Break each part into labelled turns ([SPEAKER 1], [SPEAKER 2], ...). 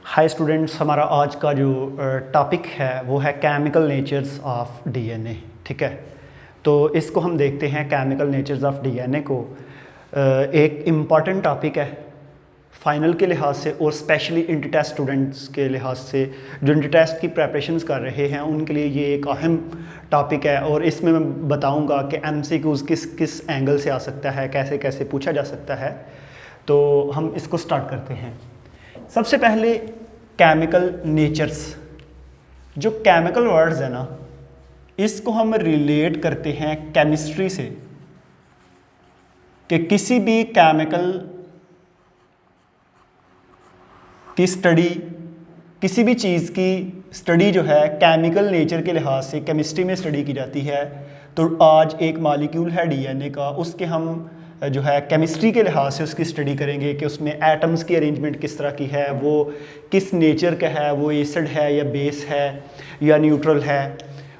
[SPEAKER 1] Hi students, हमारा आज का जो टॉपिक है वो है केमिकल नेचर्स ऑफ डीएनए। ठीक है, तो इसको हम देखते हैं। केमिकल नेचर्स ऑफ डीएनए को एक इम्पॉर्टेंट टॉपिक है फाइनल के लिहाज से और स्पेशली इंटर टेस्ट स्टूडेंट्स के लिहाज से जो इंटर टेस्ट की प्रेपरेशंस कर रहे हैं उनके लिए ये एक अहम टॉपिक है। और इसमें मैं बताऊंगा कि एमसीक्यूज़ किस किस एंगल से आ सकता है, कैसे कैसे पूछा जा सकता है। तो हम इसको स्टार्ट करते हैं। सबसे पहले केमिकल नेचर्स, जो केमिकल वर्ड्स है ना, इसको हम रिलेट करते हैं केमिस्ट्री से कि किसी भी केमिकल की स्टडी, किसी भी चीज़ की स्टडी जो है केमिकल नेचर के लिहाज से केमिस्ट्री में स्टडी की जाती है। तो आज एक मॉलिक्यूल है डीएनए का, उसके हम जो है केमिस्ट्री के लिहाज से उसकी स्टडी करेंगे कि उसमें एटम्स की अरेंजमेंट किस तरह की है, वो किस नेचर का है, वो एसिड है या बेस है या न्यूट्रल है,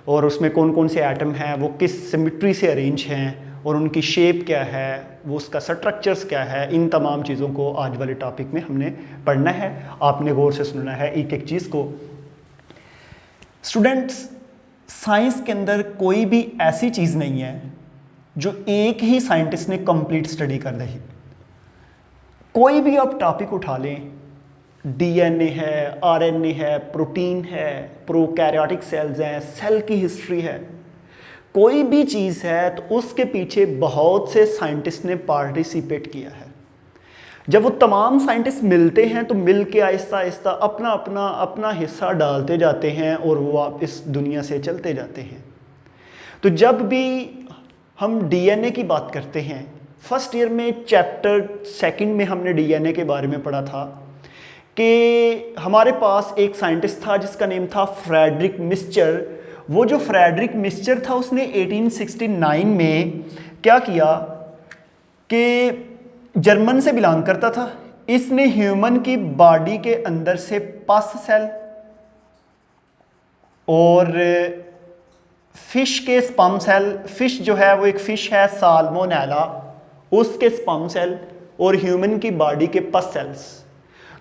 [SPEAKER 1] और उसमें कौन कौन से एटम हैं, वो किस सिमेट्री से अरेंज हैं और उनकी शेप क्या है, वो उसका स्ट्रक्चर्स क्या है। इन तमाम चीज़ों को आज वाले टॉपिक में हमने पढ़ना है। आपने गौर से सुनना है एक एक चीज़ को। स्टूडेंट्स, साइंस के अंदर कोई भी ऐसी चीज़ नहीं है जो एक ही साइंटिस्ट ने कंप्लीट स्टडी कर रही। कोई भी आप टॉपिक उठा लें, डीएनए है, आरएनए है, प्रोटीन है, प्रोकैरियोटिक सेल्स हैं, सेल की हिस्ट्री है, कोई भी चीज़ है तो उसके पीछे बहुत से साइंटिस्ट ने पार्टिसिपेट किया है। जब वो तमाम साइंटिस्ट मिलते हैं तो मिल के आहिस्ता आहिस्ता अपना अपना अपना हिस्सा डालते जाते हैं और वो आप इस दुनिया से चलते जाते हैं। तो जब भी हम डीएनए की बात करते हैं, फर्स्ट ईयर में चैप्टर सेकंड में हमने डीएनए के बारे में पढ़ा था कि हमारे पास एक साइंटिस्ट था जिसका नेम था फ्रेडरिक मिस्चर। वो जो फ्रेडरिक मिस्चर था उसने 1869 में क्या किया कि जर्मन से बिलोंग करता था। इसने ह्यूमन की बॉडी के अंदर से पस सेल और फिश के स्पर्म सेल, फिश जो है वो एक फिश है साल्मोनेला, उसके स्पर्म सेल और ह्यूमन की बॉडी के पस सेल्स,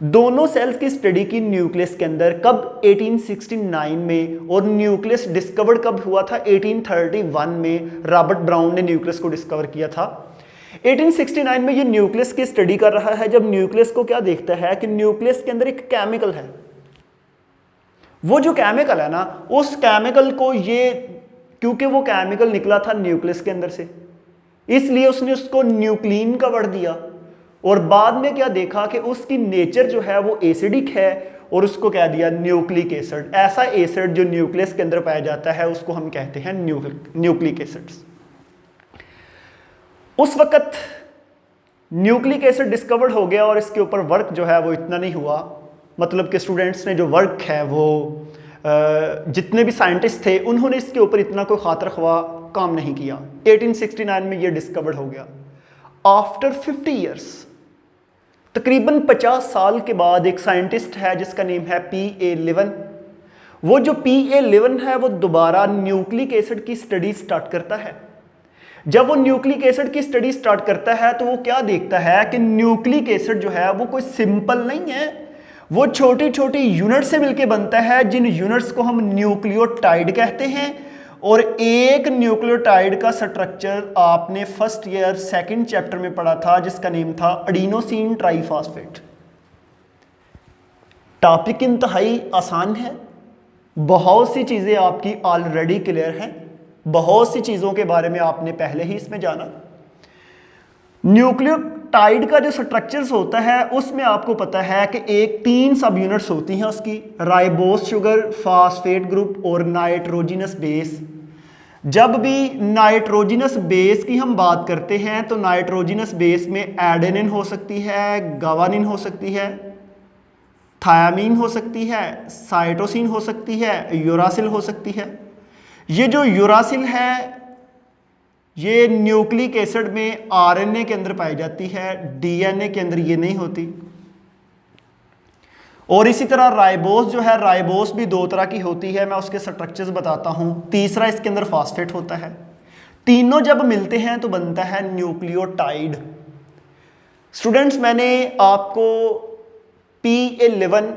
[SPEAKER 1] दोनों सेल्स की स्टडी की न्यूक्लियस के अंदर। कब? 1869 में। और न्यूक्लियस डिस्कवर्ड कब हुआ था? 1831 में रॉबर्ट ब्राउन ने न्यूक्लियस को डिस्कवर किया था। 1869 में ये न्यूक्लियस की स्टडी कर रहा है। जब न्यूक्लियस को क्या देखता है कि न्यूक्लियस के अंदर एक केमिकल है, वो जो केमिकल है ना, उस केमिकल को ये, क्योंकि वो केमिकल निकला था न्यूक्लियस के अंदर से, इसलिए उसने उसको न्यूक्लिन का वर्ड दिया। और बाद में क्या देखा कि उसकी नेचर जो है वो एसिडिक है और उसको क्या दिया? Nucleic acid. ऐसा एसिड जो न्यूक्लियस के अंदर पाया जाता है उसको हम कहते हैं न्यूक्लिक एसिड्स। उस वक्त न्यूक्लिक एसिड डिस्कवर्ड हो गया और इसके ऊपर वर्क जो है वो इतना नहीं हुआ। मतलब कि स्टूडेंट्स ने जो वर्क है वो जितने भी साइंटिस्ट थे उन्होंने इसके ऊपर इतना कोई खातिर ख्वाह काम नहीं किया। 1869 में ये डिस्कवर्ड हो गया। आफ्टर 50 ईयर्स, तकरीबन 50 साल के बाद, एक साइंटिस्ट है जिसका नेम है P.A. लिवन। वो जो P.A. लिवन है वो दोबारा न्यूक्लिक एसिड की स्टडी स्टार्ट करता है। जब वो न्यूक्लिक एसिड की स्टडी स्टार्ट करता है तो वो क्या देखता है कि न्यूक्लिक एसिड जो है वो कोई सिंपल नहीं है, वो छोटी छोटी यूनिट से मिलकर बनता है, जिन यूनिट्स को हम न्यूक्लियोटाइड कहते हैं। और एक न्यूक्लियोटाइड का स्ट्रक्चर आपने फर्स्ट ईयर सेकंड चैप्टर में पढ़ा था जिसका नेम था एडिनोसिन ट्राइफॉस्फेट। टॉपिक इंतहाई आसान है, बहुत सी चीज़ें आपकी ऑलरेडी क्लियर हैं, बहुत सी चीज़ों के बारे में आपने पहले ही इसमें जाना। न्यूक्लियोटाइड का जो स्ट्रक्चर्स होता है उसमें आपको पता है कि एक 3 सब यूनिट्स होती हैं उसकी, राइबोस शुगर, फास्फेट ग्रुप और नाइट्रोजिनस बेस। जब भी नाइट्रोजिनस बेस की हम बात करते हैं तो नाइट्रोजिनस बेस में एडेनिन हो सकती है, गवानिन हो सकती है, थायामीन हो सकती है, साइटोसिन हो सकती है, यूरासिल हो सकती है। ये जो यूरासिल है ये न्यूक्लिक एसिड में आरएनए के अंदर पाई जाती है, डीएनए के अंदर ये नहीं होती। और इसी तरह राइबोस जो है, राइबोस भी 2 तरह की होती है, मैं उसके स्ट्रक्चर्स बताता हूं। तीसरा इसके अंदर फास्फेट होता है। तीनों जब मिलते हैं तो बनता है न्यूक्लियोटाइड। स्टूडेंट्स, मैंने आपको P11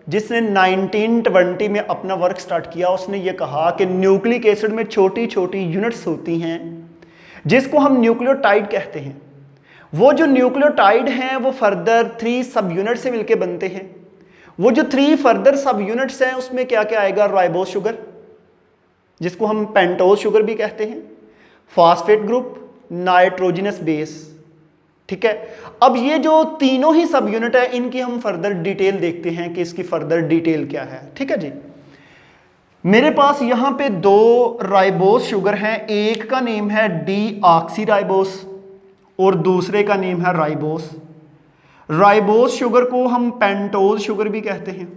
[SPEAKER 1] जिसने 1920 में अपना वर्क स्टार्ट किया, उसने ये कहा कि न्यूक्लिक एसिड में छोटी छोटी यूनिट्स होती हैं जिसको हम न्यूक्लियोटाइड कहते हैं। वो जो न्यूक्लियोटाइड हैं वो फर्दर 3 सब यूनिट से मिलकर बनते हैं। वो जो 3 फर्दर सब यूनिट्स हैं उसमें क्या क्या आएगा? राइबोज शुगर, जिसको हम पेंटोज शुगर भी कहते हैं, फॉस्फेट ग्रुप, नाइट्रोजनस बेस। ठीक है, अब ये जो तीनों ही सब यूनिट है इनकी हम फर्दर डिटेल देखते हैं कि इसकी फर्दर डिटेल क्या है। ठीक है जी, मेरे पास यहां पे 2 राइबोस शुगर हैं, एक का नेम है डीऑक्सी राइबोस और दूसरे का नेम है राइबोस। राइबोस शुगर को हम पेंटोज शुगर भी कहते हैं।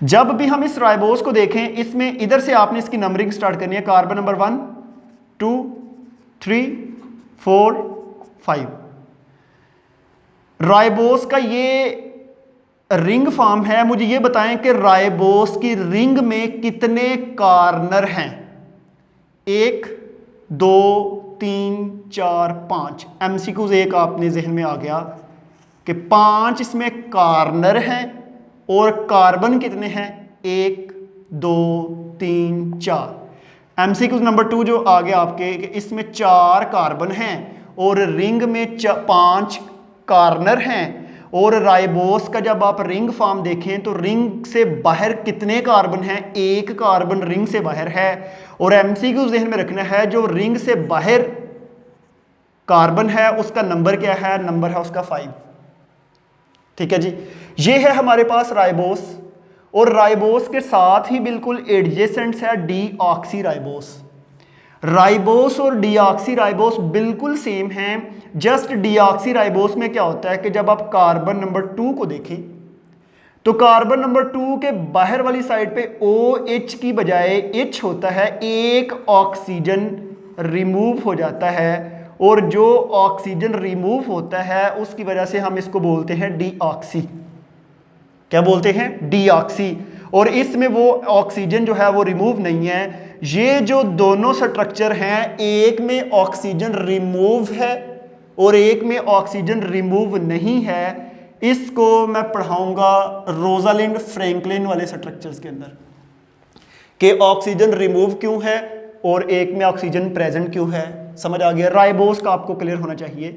[SPEAKER 1] जब भी हम इस राइबोस को देखें, इसमें इधर से आपने इसकी नंबरिंग स्टार्ट करनी है, कार्बन नंबर 1 2 3 4 5। राइबोस का ये रिंग फॉर्म है। मुझे ये बताएं कि राइबोस की रिंग में कितने कॉर्नर हैं? 1 2 3 4 5। एमसीक्यूज एक आपने जहन में आ गया कि 5 इसमें कॉर्नर हैं और कार्बन कितने हैं? 1 2 3 4। एमसीक्यूज नंबर 2 जो आ गया आपके कि इसमें 4 कार्बन हैं और रिंग में 5 कॉर्नर हैं। और राइबोस का जब आप रिंग फॉर्म देखें तो रिंग से बाहर कितने कार्बन हैं? 1 कार्बन रिंग से बाहर है। और एमसीक्यू जहन में रखना है, जो रिंग से बाहर कार्बन है उसका नंबर क्या है? नंबर है उसका 5। ठीक है जी, ये है हमारे पास राइबोस। और राइबोस के साथ ही बिल्कुल एडजेसेंट है डीऑक्सी राइबोस। राइबोस और डीऑक्सी राइबोस बिल्कुल सेम हैं। जस्ट डीऑक्सी राइबोस में क्या होता है कि जब आप कार्बन नंबर 2 को देखें तो कार्बन नंबर 2 के बाहर वाली साइड पे OH की बजाय H होता है, एक ऑक्सीजन रिमूव हो जाता है। और जो ऑक्सीजन रिमूव होता है उसकी वजह से हम इसको बोलते हैं डीऑक्सी। क्या बोलते हैं? डीऑक्सी। और इसमें वो ऑक्सीजन जो है वो रिमूव नहीं है। ये जो दोनों स्ट्रक्चर हैं, एक में ऑक्सीजन रिमूव है और एक में ऑक्सीजन रिमूव नहीं है, इसको मैं पढ़ाऊंगा रोजालिंड फ्रैंकलिन वाले स्ट्रक्चर्स के अंदर कि ऑक्सीजन रिमूव क्यों है और एक में ऑक्सीजन प्रेजेंट क्यों है। समझ आ गया? राइबोस का आपको क्लियर होना चाहिए।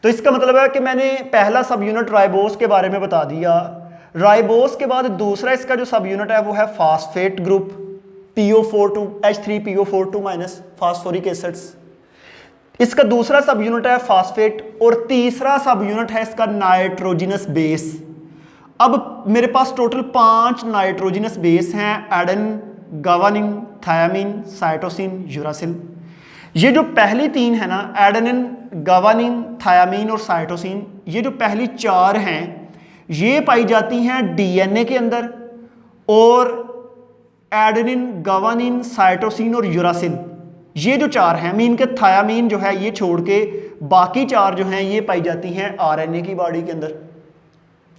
[SPEAKER 1] तो इसका मतलब है कि मैंने पहला सब यूनिट राइबोस के बारे में बता दिया। राइबोस के बाद दूसरा इसका जो सब यूनिट है वो है phosphate group, PO42 H3PO42- phosphoric acids. इसका दूसरा सब यूनिट है फॉस्फेट और तीसरा सब यूनिट है इसका नाइट्रोजनस बेस। अब मेरे पास टोटल 5 नाइट्रोजनस बेस हैं, एडेन, गावानिन, थायामीन, साइटोसिन, यूरासिल। ये जो पहली 3 है ना, एडेनिन, गावानिन, थायामीन और साइटोसिन, ये जो पहली 4 हैं ये पाई जाती हैं DNA के अंदर। और एडेनिन, गावानिन, साइटोसिन और यूरासिल, ये जो 4 हैं, मीन के थायामीन जो है ये छोड़ के बाकी 4 जो हैं ये पाई जाती हैं RNA की बॉडी के अंदर।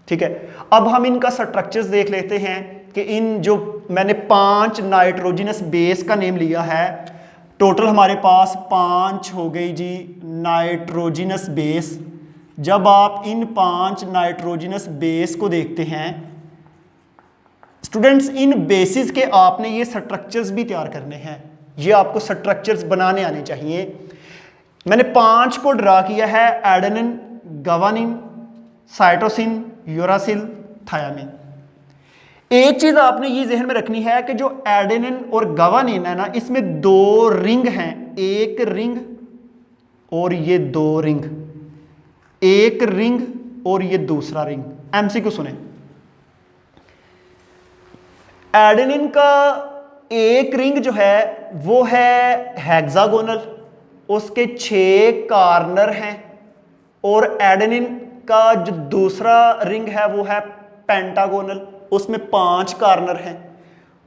[SPEAKER 1] ठीक है, अब हम इनका स्ट्रक्चर्स देख लेते हैं कि इन जो मैंने 5 नाइट्रोजनस बेस का नेम लिया है, टोटल हमारे पास 5 हो गई जी नाइट्रोजनस बेस। जब आप इन 5 नाइट्रोजनस बेस को देखते हैं स्टूडेंट्स, इन बेसिस के आपने ये स्ट्रक्चर्स भी तैयार करने हैं, ये आपको स्ट्रक्चर्स बनाने आने चाहिए। मैंने 5 को ड्रा किया है, एडेनिन, गावानिन, साइटोसिन, यूरासिल, थायामीन। एक चीज आपने ये जहन में रखनी है कि जो एडेनिन और गावानिन है ना, इसमें 2 रिंग हैं, एक रिंग और ये 2 रिंग, एक रिंग और ये दूसरा रिंग। एमसीक्यू सुने, एडेनिन का एक रिंग जो है वो है हेक्सागोनल, उसके 6 कॉर्नर हैं। और एडेनिन का जो दूसरा रिंग है वो है पेंटागोनल, उसमें 5 कॉर्नर हैं।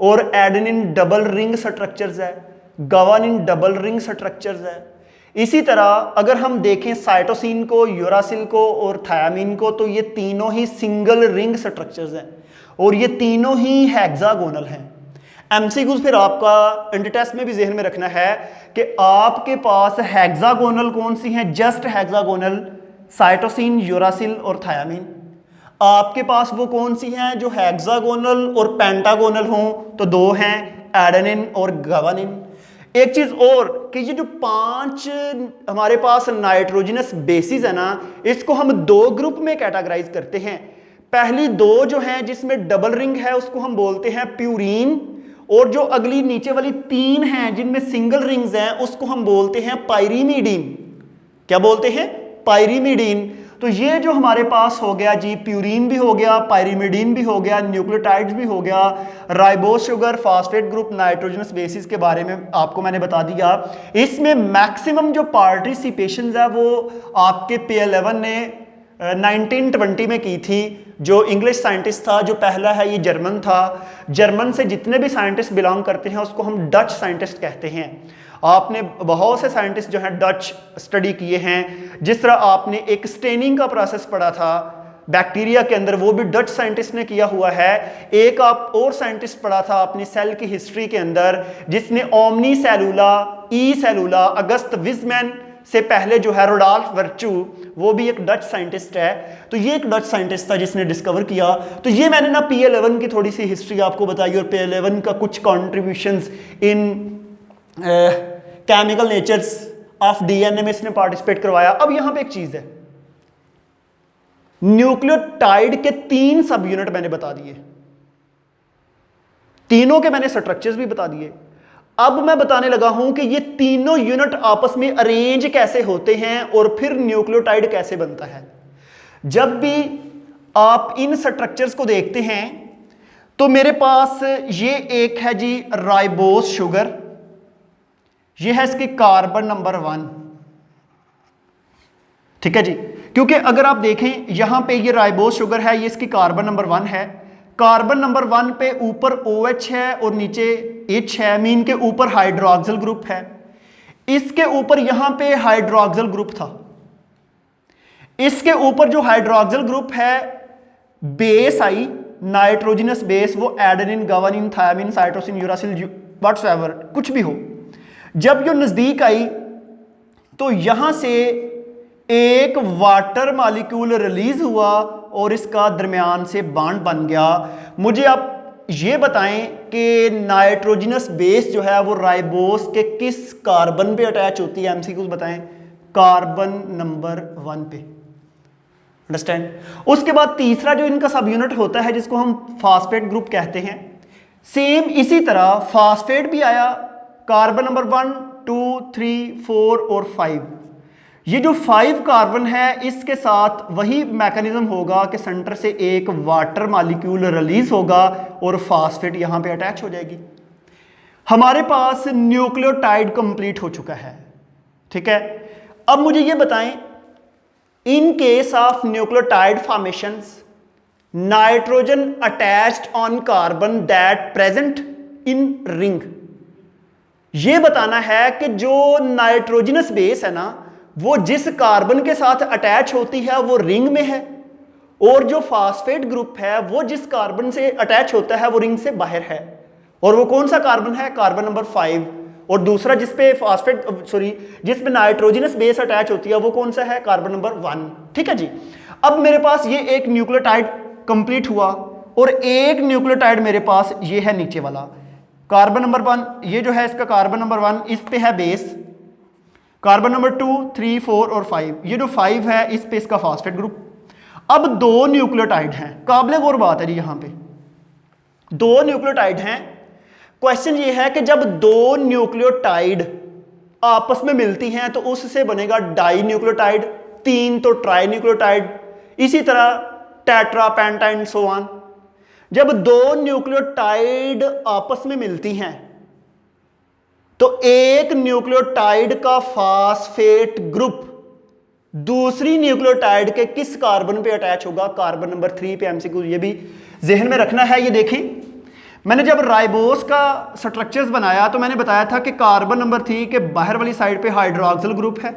[SPEAKER 1] और एडेनिन डबल रिंग स्ट्रक्चर्स है, गावानिन डबल रिंग स्ट्रक्चर्स है। इसी तरह अगर हम देखें साइटोसिन को, यूरासिल को और थायामीन को, तो ये तीनों ही सिंगल रिंग स्ट्रक्चर्स हैं और ये तीनों ही हेक्सागोनल हैं। एमसीक्यूज फिर आपका इंटर टेस्ट में भी जहन में रखना है कि आपके पास हेक्सागोनल कौन सी हैं, जस्ट हेक्सागोनल, साइटोसिन, यूरासिल और थायामीन। आपके पास वो कौन सी हैं जो हेक्सागोनल और पेंटागोनल हों, तो दो हैं, एडेनिन और गवानिन। एक चीज और कि ये जो 5 हमारे पास नाइट्रोजनस बेसिस है ना, इसको हम 2 ग्रुप में कैटेगराइज करते हैं। पहली 2 जो हैं जिसमें डबल रिंग है उसको हम बोलते हैं प्यूरीन, और जो अगली नीचे वाली 3 हैं जिनमें सिंगल रिंग्स हैं उसको हम बोलते हैं पायरीमिडीन। क्या बोलते हैं? पायरीमिडीन। तो ये जो हमारे पास हो गया जी, प्यूरीन भी हो गया, पायरीमिडीन भी हो गया, न्यूक्लियोटाइड्स भी हो गया, ribose sugar, phosphate group, nitrogenous bases के बारे में आपको मैंने बता दिया। इसमें मैक्सिमम जो पार्टिसिपेशन है वो आपके PL11 ने 1920 में की थी। जो इंग्लिश साइंटिस्ट था जो पहला है, ये जर्मन था। जर्मन से जितने भी साइंटिस्ट बिलोंग करते हैं उसको हम डच साइंटिस्ट कहते हैं। आपने बहुत से साइंटिस्ट जो हैं डच स्टडी किए हैं। जिस तरह आपने एक स्टेनिंग का प्रोसेस पढ़ा था बैक्टीरिया के अंदर, वो भी डच साइंटिस्ट ने किया हुआ है। एक आप और साइंटिस्ट पढ़ा था अपनी सेल की हिस्ट्री के अंदर जिसने ओमनी सेलुला, ई सेलुला, अगस्त विजमैन से पहले जो है रोडोल्फ वर्चू, वो भी एक डच साइंटिस्ट है। तो ये एक डच साइंटिस्ट था जिसने डिस्कवर किया। तो ये मैंने ना PL11 की थोड़ी सी हिस्ट्री आपको बताई और PL11 का कुछ contributions in chemical natures of DNA में इसने पार्टिसिपेट करवाया। अब यहां पे एक चीज है, न्यूक्लियोटाइड के 3 सब यूनिट मैंने बता दिए, तीनों के मैंने स्ट्रक्चर्स भी बता दिए। अब मैं बताने लगा हूं कि ये तीनों यूनिट आपस में अरेंज कैसे होते हैं और फिर न्यूक्लियोटाइड कैसे बनता है। जब भी आप इन स्ट्रक्चर्स को देखते हैं तो मेरे पास ये एक है जी राइबोस शुगर, ये है इसकी कार्बन नंबर 1, ठीक है जी। क्योंकि अगर आप देखें यहां पे ये राइबोस शुगर है, ये इसकी कार्बन नंबर 1 है। कार्बन नंबर 1 पे ऊपर OH है और नीचे H है, मीन के ऊपर हाइड्रोक्सिल ग्रुप है। इसके ऊपर यहां पे हाइड्रोक्सिल ग्रुप था, इसके ऊपर जो हाइड्रोक्सिल ग्रुप है बेस आई नाइट्रोजनस बेस, वो एडेनिन, गवानिन, थायामीन, साइटोसिन, यूरासिल, व्हाटसएवर कुछ भी हो। जब ये नजदीक आई तो यहां से एक वाटर मॉलिक्यूल रिलीज हुआ और इसका दरमियान से बॉन्ड बन गया। मुझे आप ये बताएं कि नाइट्रोजनस बेस जो है वो राइबोस के किस कार्बन पे अटैच होती है? MCQs बताएं। कार्बन नंबर 1 पे, अंडरस्टैंड। उसके बाद तीसरा जो इनका सब यूनिट होता है जिसको हम फास्फेट ग्रुप कहते हैं। सेम इसी तरह फास्फेट भी आया, कार्बन नंबर 1, 2, 3, 4 और 5। ये जो 5 कार्बन है इसके साथ वही मैकेनिज्म होगा कि सेंटर से एक वाटर मॉलिक्यूल रिलीज होगा और फास्फेट यहां पे अटैच हो जाएगी। हमारे पास न्यूक्लियोटाइड कंप्लीट हो चुका है, ठीक है। अब मुझे ये बताएं, in case of nucleotide formations nitrogen attached on carbon that present in ring. ये बताना है कि जो नाइट्रोजनस बेस है ना वो जिस कार्बन के साथ अटैच होती है वो रिंग में है, और जो फास्फेट ग्रुप है वो जिस कार्बन से अटैच होता है वो रिंग से बाहर है। और वो कौन सा कार्बन है? Carbon number 5। और दूसरा जिसपे जिसपे नाइट्रोजनस बेस अटैच होती है वो कौन सा है? कार्बन नंबर 1, ठीक है जी। अब मेरे पास ये एक न्यूक्लियोटाइड कंप्लीट हुआ और एक न्यूक्लियोटाइड मेरे पास ये है नीचे वाला कार्बन नंबर 1। ये जो है इसका कार्बन नंबर 1, इस पे है बेस। कार्बन नंबर 2, 3, 4 और 5, ये जो 5 है इस पे इसका फास्फेट ग्रुप। अब 2 न्यूक्लियोटाइड हैं, काबिले गौर बात है जी, यहां पे 2 न्यूक्लियोटाइड हैं। क्वेश्चन ये है कि जब 2 न्यूक्लियोटाइड आपस में मिलती हैं तो उससे बनेगा डाई न्यूक्लियोटाइड, 3 तो ट्राई न्यूक्लियोटाइड, इसी तरह tetra, penta and so on. जब 2 न्यूक्लियोटाइड आपस में मिलती हैं तो एक न्यूक्लियोटाइड का फास्फेट ग्रुप दूसरी न्यूक्लियोटाइड के किस कार्बन पे अटैच होगा? कार्बन नंबर 3 पे। MCQ ये भी जहन में रखना है। ये देखें, मैंने जब राइबोस का स्ट्रक्चर्स बनाया तो मैंने बताया था कि कार्बन नंबर 3 के बाहर वाली साइड पे हाइड्रोक्सिल ग्रुप है।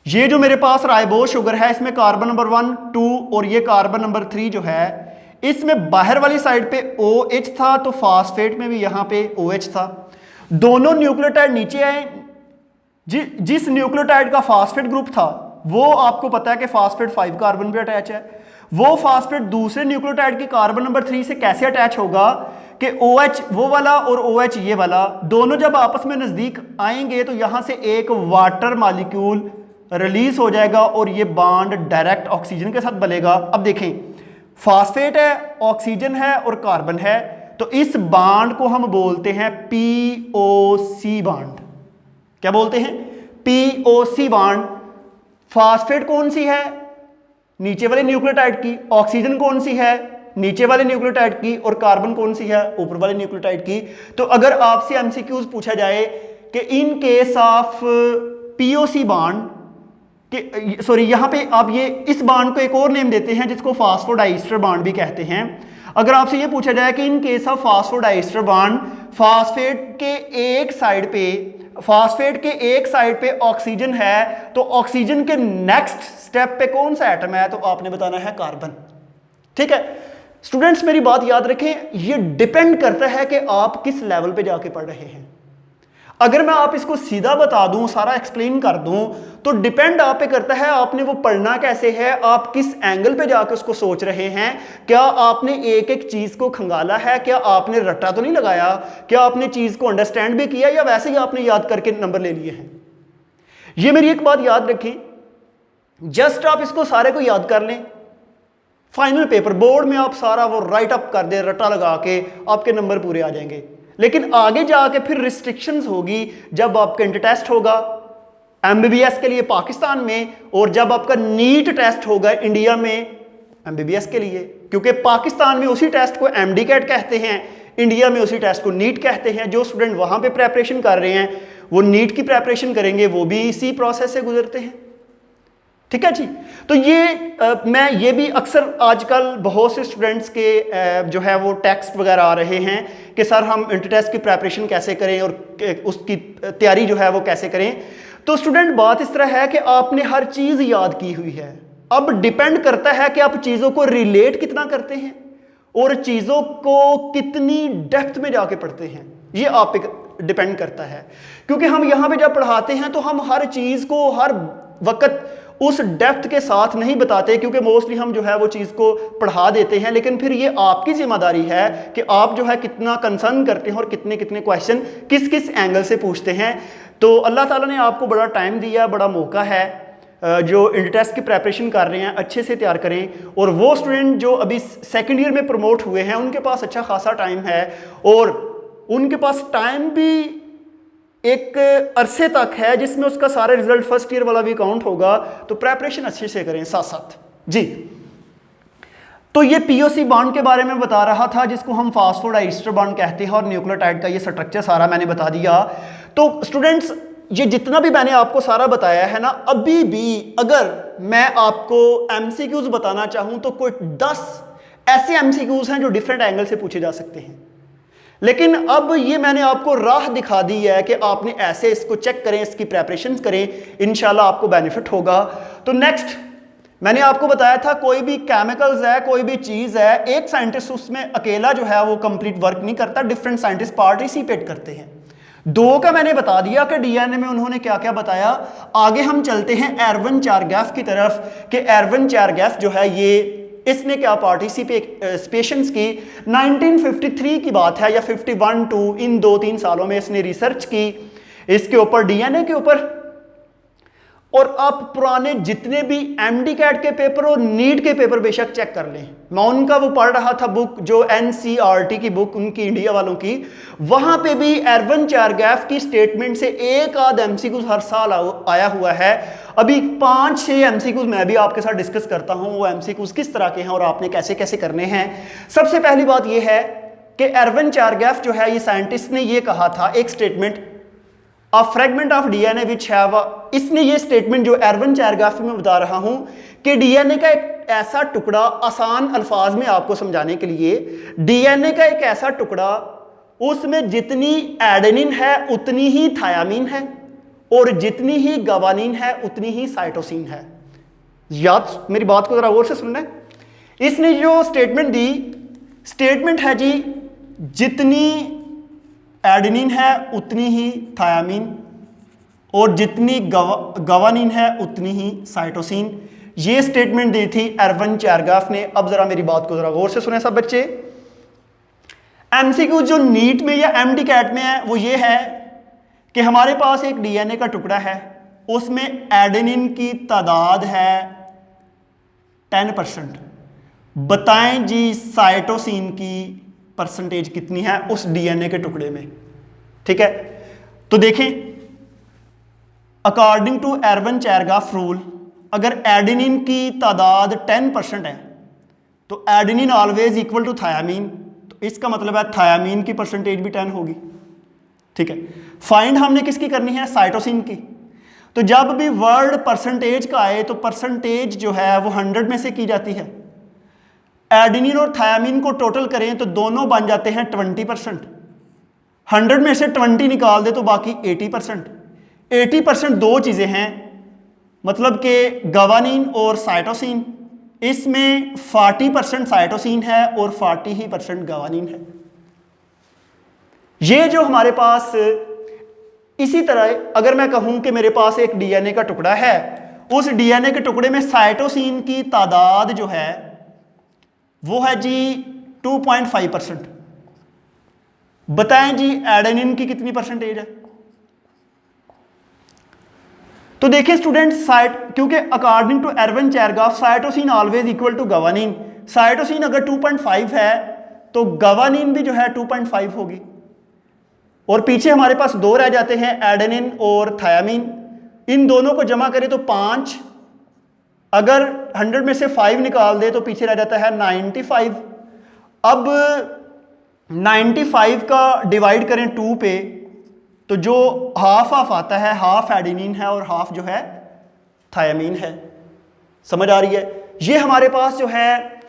[SPEAKER 1] ये जो मेरे पास राइबोस शुगर है इसमें कार्बन नंबर 1, 2 और ये कार्बन नंबर 3 जो है इसमें बाहर वाली साइड पे OH था, तो फास्फेट में भी यहां पे OH था। दोनों न्यूक्लियोटाइड नीचे आए, जिस न्यूक्लियोटाइड का फास्फेट ग्रुप था वो आपको पता है कि फास्फेट 5 कार्बन पे अटैच है, वो फास्फेट दूसरे न्यूक्लियोटाइड के कार्बन नंबर 3 से कैसे अटैच होगा कि OH वो वाला और OH ये वाला दोनों जब आपस में नजदीक आएंगे तो यहां से एक वाटर मॉलिक्यूल रिलीज हो जाएगा और ये बॉन्ड डायरेक्ट ऑक्सीजन के साथ बनेगा। अब देखें, फास्फेट है, ऑक्सीजन है और कार्बन है, तो इस बॉन्ड को हम बोलते हैं POC बॉन्ड। क्या बोलते हैं? POC bond. फास्फेट कौन सी है? नीचे वाले न्यूक्लियोटाइड की। ऑक्सीजन कौन सी है? नीचे वाले न्यूक्लियोटाइड की। और कार्बन कौन सी है? ऊपर वाले न्यूक्लियोटाइड की। तो अगर आपसे MCQs पूछा जाए कि in case of POC bond कि सॉरी यहां पे आप ये इस बॉन्ड को एक और नेम देते हैं जिसको फास्फोडाइस्टर बॉन्ड भी कहते हैं। अगर आपसे ये पूछा जाए कि in case of phosphodiester bond phosphate के एक साइड पे ऑक्सीजन है, तो ऑक्सीजन के नेक्स्ट स्टेप पे कौन सा एटम है? तो आपने बताना है कार्बन। ठीक है स्टूडेंट्स, मेरी बात याद रखें, ये डिपेंड करता है कि आप किस लेवल पे जाके पढ़ रहे हैं। अगर मैं आप इसको सीधा बता दूं, सारा एक्सप्लेन कर दूं, तो डिपेंड आप पे करता है आपने वो पढ़ना कैसे है, आप किस एंगल पे जाके उसको सोच रहे हैं। क्या आपने एक एक चीज को खंगाला है? क्या आपने रट्टा तो नहीं लगाया? क्या आपने चीज को अंडरस्टैंड भी किया, या वैसे ही आपने याद करके नंबर ले लिए हैं? ये मेरी एक बात याद रखें, जस्ट आप इसको सारे को याद कर लें, फाइनल पेपर बोर्ड में आप सारा वो राइट अप कर दे रट्टा लगा के, आपके नंबर पूरे आ जाएंगे। लेकिन आगे जाके फिर रिस्ट्रिक्शंस होगी जब आपका इंटर टेस्ट होगा MBBS के लिए पाकिस्तान में, और जब आपका नीट टेस्ट होगा इंडिया में MBBS के लिए, क्योंकि पाकिस्तान में उसी टेस्ट को MD कैट कहते हैं, इंडिया में उसी टेस्ट को नीट कहते हैं। जो स्टूडेंट वहां पे प्रेपरेशन कर रहे हैं वो नीट की प्रेपरेशन करेंगे, वो भी इसी प्रोसेस से गुजरते हैं। ठीक है जी। तो मैं ये भी अक्सर आजकल बहुत से स्टूडेंट्स के जो है वो टेक्स्ट वगैरह आ रहे हैं कि सर हम इंटर टेस्ट की प्रेपरेशन कैसे करें और उसकी तैयारी जो है वो कैसे करें। तो स्टूडेंट बात इस तरह है कि आपने हर चीज़ याद की हुई है, अब डिपेंड करता है कि आप चीज़ों को रिलेट कितना करते हैं और चीज़ों को कितनी डेप्थ में जाके पढ़ते हैं, ये आप पे डिपेंड करता है। क्योंकि हम यहाँ पे जब पढ़ाते हैं तो हम हर चीज़ को हर वक्त उस डेप्थ के साथ नहीं बताते, क्योंकि मोस्टली हम जो है वो चीज़ को पढ़ा देते हैं, लेकिन फिर ये आपकी जिम्मेदारी है कि आप जो है कितना कंसर्न करते हैं और कितने कितने क्वेश्चन किस किस एंगल से पूछते हैं। तो अल्लाह ताला ने आपको बड़ा टाइम दिया, बड़ा मौका है, जो इंटर टेस्ट की प्रेपरेशन कर रहे हैं अच्छे से तैयार करें। और वो स्टूडेंट जो अभी सेकेंड ईयर में प्रमोट हुए हैं उनके पास अच्छा खासा टाइम है, और उनके पास टाइम भी एक अरसे तक है जिसमें उसका सारे रिजल्ट फर्स्ट ईयर वाला भी काउंट होगा। तो प्रेपरेशन अच्छे से करें साथ साथ जी। तो ये POC बॉन्ड के बारे में बता रहा था, जिसको हम फास्फोडाइस्टर बॉन्ड कहते हैं, और न्यूक्लियोटाइड का ये स्ट्रक्चर सारा मैंने बता दिया। तो स्टूडेंट्स ये जितना भी मैंने आपको सारा बताया है ना, अभी भी अगर मैं आपको MCQs बताना चाहूं तो कोई 10 ऐसे MCQs हैं जो डिफरेंट एंगल से पूछे जा सकते हैं। लेकिन अब ये मैंने आपको राह दिखा दी है कि आपने ऐसे इसको चेक करें, इसकी प्रेपरेशन करें, इंशाल्लाह आपको बेनिफिट होगा। तो नेक्स्ट मैंने आपको बताया था कोई भी केमिकल्स है, कोई भी चीज़ है, एक साइंटिस्ट उसमें अकेला जो है वो कंप्लीट वर्क नहीं करता, डिफरेंट साइंटिस्ट पार्टिसिपेट करते हैं। 2 का मैंने बता दिया कि DNA में उन्होंने क्या क्या बताया। आगे हम चलते हैं एर्विन चारगैफ की तरफ कि एर्विन चारगैफ जो है ये इसने क्या पार्टिसिपेशंस की। 1953 की बात है या 51-2 इन 2-3 सालों में इसने रिसर्च की इसके ऊपर, DNA के ऊपर। और आप पुराने जितने भी MD कैट के पेपर और नीट के पेपर बेशक चेक कर लें, मैं उनका वो पढ़ रहा था बुक जो NCERT की बुक उनकी इंडिया वालों की, वहां पे भी एर्विन चारगैफ की स्टेटमेंट से एक आध MCQs हर साल आया हुआ है। अभी 5-6 MCQs मैं भी आपके साथ डिस्कस करता हूं, वो MCQs किस तरह के हैं और आपने कैसे कैसे करने हैं। सबसे पहली बात यह है कि एर्विन चारगैफ जो है ये साइंटिस्ट ने ये कहा था, एक statement a fragment of DNA which have, इसने ये स्टेटमेंट जो एर्विन चारगैफ में बता रहा हूं कि DNA का एक ऐसा टुकड़ा, आसान अल्फाज में आपको समझाने के लिए, DNA का एक ऐसा टुकड़ा उसमें जितनी एडेनिन है उतनी ही थायामीन है और जितनी ही गवानीन है उतनी ही साइटोसिन है। याद मेरी बात को जरा गौर से सुनना है। इसने जो स्टेटमेंट दी, स्टेटमेंट है जी जितनी एडेनिन है उतनी ही थायामीन, और जितनी गवानीन है उतनी ही साइटोसिन। ये स्टेटमेंट दी थी एरवन चैरगाफ ने। अब जरा मेरी बात को जरा गौर से सुने सब बच्चे। एमसीक्यू जो नीट में या एमडी कैट में है वो ये है कि हमारे पास एक डीएनए का टुकड़ा है, उसमें एडेनिन की तादाद है 10%। बताएं जी साइटोसिन की परसेंटेज कितनी है उस डीएनए के टुकड़े में। ठीक है, तो देखें अकॉर्डिंग टू एरवन चैरगाफ रूल, अगर एडेनिन की तादाद 10% है तो adenine always equal to thiamine, तो इसका मतलब है थायामीन की परसेंटेज भी 10 होगी। ठीक है, फाइंड हमने किसकी करनी है, साइटोसिन की। तो जब भी वर्ड परसेंटेज का आए तो परसेंटेज जो है वो 100 में से की जाती है। एडेनिन और थायामीन को टोटल करें तो दोनों बन जाते हैं 20%। 100 में से 20 निकाल दे तो बाकी 80%। 80% दो चीजें हैं, मतलब कि गवानीन और साइटोसिन। इसमें 40% साइटोसिन है और 40% गवानीन है। ये जो हमारे पास, इसी तरह अगर मैं कहूं कि मेरे पास एक डीएनए का टुकड़ा है, उस डीएनए के टुकड़े में साइटोसिन की तादाद जो है वो है जी 2.5%। बताएं जी एडेनिन की कितनी परसेंटेज है। तो देखिए स्टूडेंट, क्योंकि according to Erwin Chargaff cytosine always equal to guanine. Cytosine अगर 2.5 है तो गवानीन भी जो है 2.5 होगी, और पीछे हमारे पास दो रह जाते हैं, एडेनिन और थायामीन। इन दोनों को जमा करें तो 5। अगर 100 में से 5 निकाल दे तो पीछे रह जाता है 95। अब 95 का डिवाइड करें 2 पे तो जो हाफ हाफ आता है, हाफ एडेनिन है और हाफ जो है थायामीन है। समझ आ रही है। ये हमारे पास जो है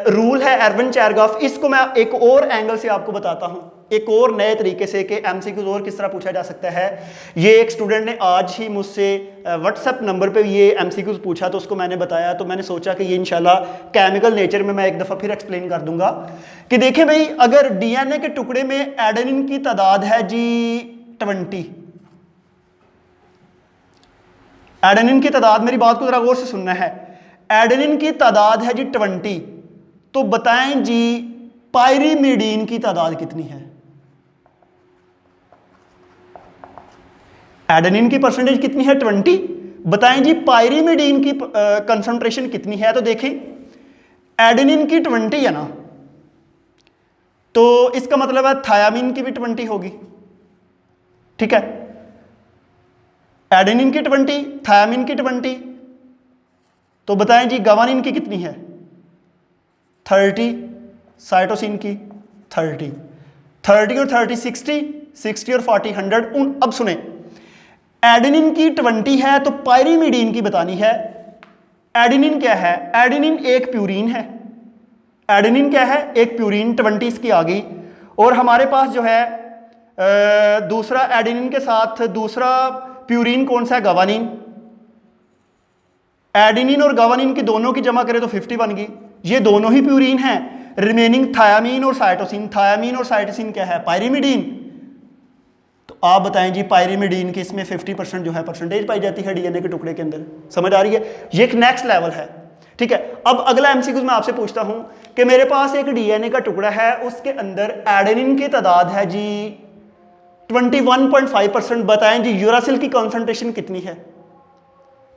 [SPEAKER 1] रूल है एरवन चैरगाफ। इसको मैं एक और एंगल से आपको बताता हूं, एक और नए तरीके से कि एमसीक्यूज और किस तरह पूछा जा सकता है। ये एक स्टूडेंट ने आज ही मुझसे व्हाट्सएप नंबर पे ये एमसीक्यूज पूछा, तो उसको मैंने बताया, तो मैंने सोचा कि ये इंशाल्लाह केमिकल नेचर में मैं एक दफ़ा फिर एक्सप्लेन कर दूंगा कि देखें भाई, अगर डीएनए के टुकड़े में एडेनिन की तादाद है जी 20, एडेनिन की तादाद, मेरी बात को जरा गौर से सुनना है, एडेनिन की तादाद है जी 20, तो बताएं जी पायरीमिडीन की तादाद कितनी है। एडेनिन की परसेंटेज कितनी है 20, बताएं जी पायरीमिडीन की कंसंट्रेशन कितनी है। तो देखें एडेनिन की 20 है ना, तो इसका मतलब है थायामीन की भी 20 होगी। ठीक है, एडेनिन की 20, थायामीन की 20, तो बताएं जी गवानीन की कितनी है 30, साइटोसिन की 30, 30 और 30 60, 60 और 40 100। अब सुने, एडेनिन की 20 है तो पायरीमिडीन की बतानी है। एडेनिन क्या है, एडेनिन एक प्यूरीन है। एडेनिन क्या है, एक प्यूरीन, 20 इसकी आ गई। और हमारे पास जो है दूसरा एडेनिन के साथ दूसरा प्यूरीन कौन सा है, गवानीन। एडेनिन और गवानीन की दोनों की जमा करें तो 50 बन गई। ये दोनों ही प्यूरीन हैं। रिमेनिंग थायामीन और साइटोसिन, थायामीन और साइटोसिन क्या है, पायरीमिडीन। तो आप बताएं जी पायरीमिडीन की इसमें 50% जो है परसेंटेज पाई जाती है डीएनए के टुकड़े के अंदर। समझ आ रही है, ये एक नेक्स्ट लेवल है। ठीक है, अब अगला एमसीक्यू मैं आपसे पूछता हूं कि मेरे पास एक डीएनए का टुकड़ा है, उसके अंदर एडेनिन की तादाद है जी 21.5%। बताएं जी यूरासिल की कॉन्सेंट्रेशन कितनी है।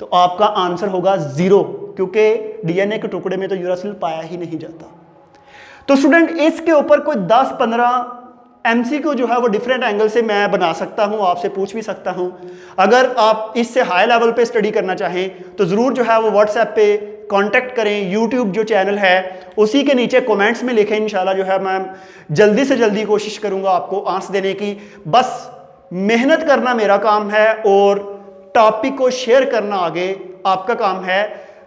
[SPEAKER 1] तो आपका आंसर होगा 0, क्योंकि डीएनए के टुकड़े में तो यूरासिल पाया ही नहीं जाता। तो स्टूडेंट इसके ऊपर कोई 10-15 एमसीक्यू जो है वो डिफरेंट एंगल से मैं बना सकता हूं, आपसे पूछ भी सकता हूं। अगर आप इससे हाई लेवल पे स्टडी करना चाहें तो ज़रूर जो है वो व्हाट्सएप पे कांटेक्ट करें। यूट्यूब जो चैनल है उसी के नीचे कमेंट्स में लिखें। इंशाल्लाह जो है मैं जल्दी से जल्दी कोशिश करूंगा आपको आंसर देने की। बस मेहनत करना मेरा काम है और टॉपिक को शेयर करना आगे आपका काम है।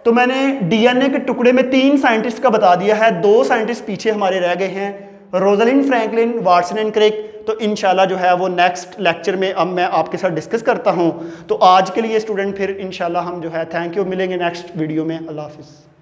[SPEAKER 1] तो मैंने डीएनए के टुकड़े में 3 साइंटिस्ट का बता दिया है, 2 साइंटिस्ट पीछे हमारे रह गए हैं, Rosalind Franklin, Watson and Crick. तो इंशाल्लाह जो है वो नेक्स्ट लेक्चर में अब मैं आपके साथ डिस्कस करता हूं। तो आज के लिए स्टूडेंट फिर इंशाल्लाह हम जो है थैंक यू, मिलेंगे नेक्स्ट वीडियो में। अल्लाह हाफिज़।